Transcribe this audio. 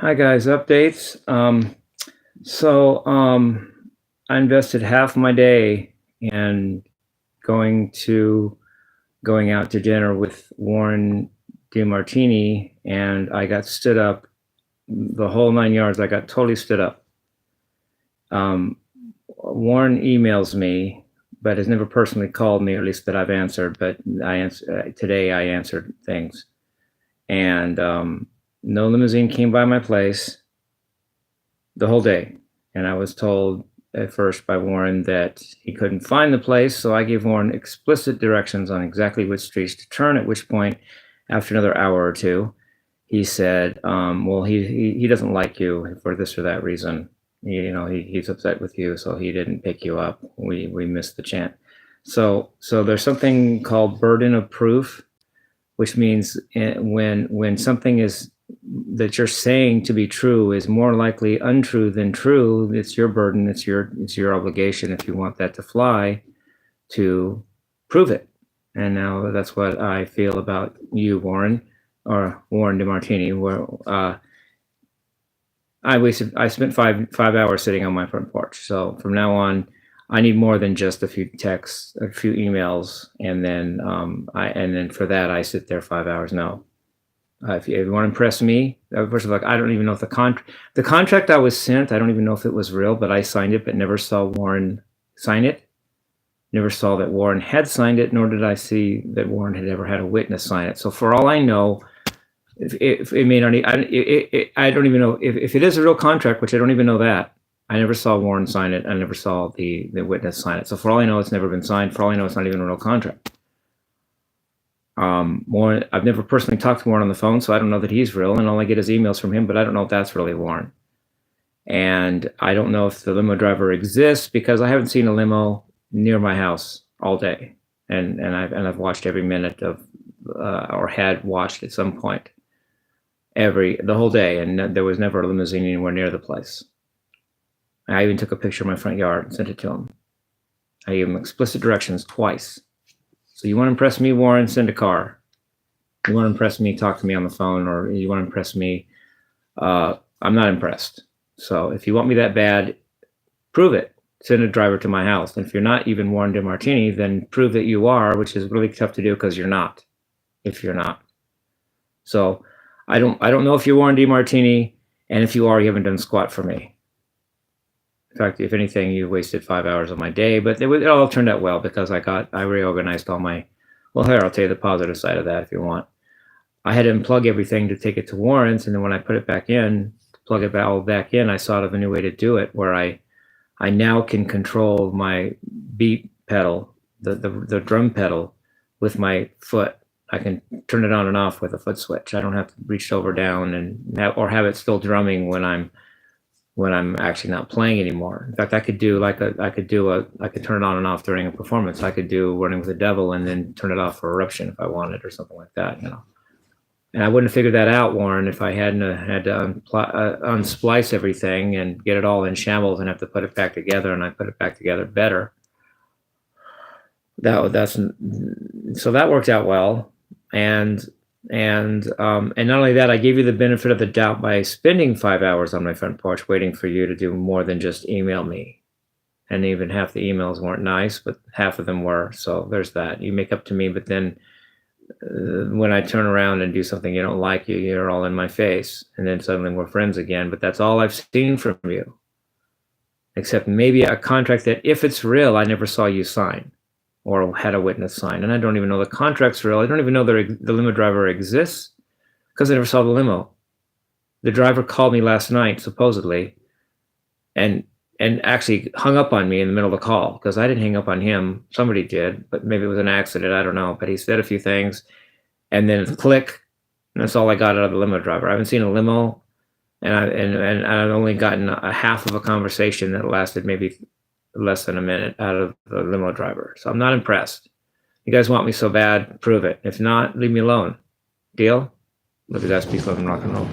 Hi guys, updates. I invested half my day in going to going out to dinner with Warren DeMartini, and I got stood up the whole 9 yards. I got totally stood up. Warren emails me, but has never personally called me, or at least that I've answered. But today. I answered things, and no limousine came by my place the whole day. And I was told at first by Warren that he couldn't find the place, so I gave Warren explicit directions on exactly which streets to turn, at which point, after another hour or two, he said, well, he doesn't like you for this or that reason. He's upset with you, so he didn't pick you up. We missed the chance. So there's something called burden of proof, which means when something is that you're saying to be true is more likely untrue than true, it's your burden, it's your obligation, if you want that to fly, to prove it. And now that's what I feel about you, Warren, or Warren DeMartini, where I spent five hours sitting on my front porch. So from now on, I need more than just a few texts, a few emails, and then for that I sit there 5 hours. No. If you want to impress me, first of all, I don't even know if the contract I was sent, I don't even know if it was real, but I signed it, but never saw Warren sign it. Never saw that Warren had signed it, nor did I see that Warren had ever had a witness sign it. So for all I know, if it may not, I don't even know if it is a real contract, which I don't even know that. I never saw Warren sign it. I never saw the witness sign it. So for all I know, it's never been signed. For all I know, it's not even a real contract. Warren, I've never personally talked to Warren on the phone, so I don't know that he's real, and all I get is emails from him, but I don't know if that's really Warren. And I don't know if the limo driver exists, because I haven't seen a limo near my house all day, and I've watched every minute of or had watched at some point the whole day, and there was never a limousine anywhere near the place. I even took a picture of my front yard and sent it to him. I gave him explicit directions twice. So you want to impress me, Warren, send a car. You want to impress me, talk to me on the phone, or you want to impress me, I'm not impressed. So if you want me that bad, prove it. Send a driver to my house. And if you're not even Warren DeMartini, then prove that you are, which is really tough to do because you're not, if you're not. So I don't know if you're Warren DeMartini, and if you are, you haven't done squat for me. In fact, if anything, you wasted 5 hours of my day, but it all turned out well because I reorganized all my, well, here, I'll tell you the positive side of that if you want. I had to unplug everything to take it to Warren's, and then when I put it back in, to plug it all back in, I thought of a new way to do it where I now can control my beat pedal, the drum pedal, with my foot. I can turn it on and off with a foot switch. I don't have to reach over down and have it still drumming when I'm actually not playing anymore. In fact, I could turn it on and off during a performance. I could do Running with the Devil and then turn it off for Eruption if I wanted, or something like that, And I wouldn't have figured that out, Warren, if I hadn't had to unsplice everything and get it all in shambles and have to put it back together, and I put it back together better. So that worked out well. And not only that, I gave you the benefit of the doubt by spending 5 hours on my front porch waiting for you to do more than just email me. And even half the emails weren't nice, but half of them were. So there's that. You make up to me, but then when I turn around and do something you don't like, you're all in my face. And then suddenly we're friends again. But that's all I've seen from you. Except maybe a contract that, if it's real, I never saw you sign or had a witness sign. And I don't even know the contract's real. I don't even know the limo driver exists because I never saw the limo. The driver called me last night, supposedly, and actually hung up on me in the middle of the call because I didn't hang up on him. Somebody did, but maybe it was an accident. I don't know. But he said a few things, and then click, and that's all I got out of the limo driver. I haven't seen a limo, and I've only gotten a half of a conversation that lasted maybe less than a minute out of the limo driver. So I'm not impressed. You guys want me so bad, prove it. If not, leave me alone. Deal? Love you guys. Peace, love, and rock and roll.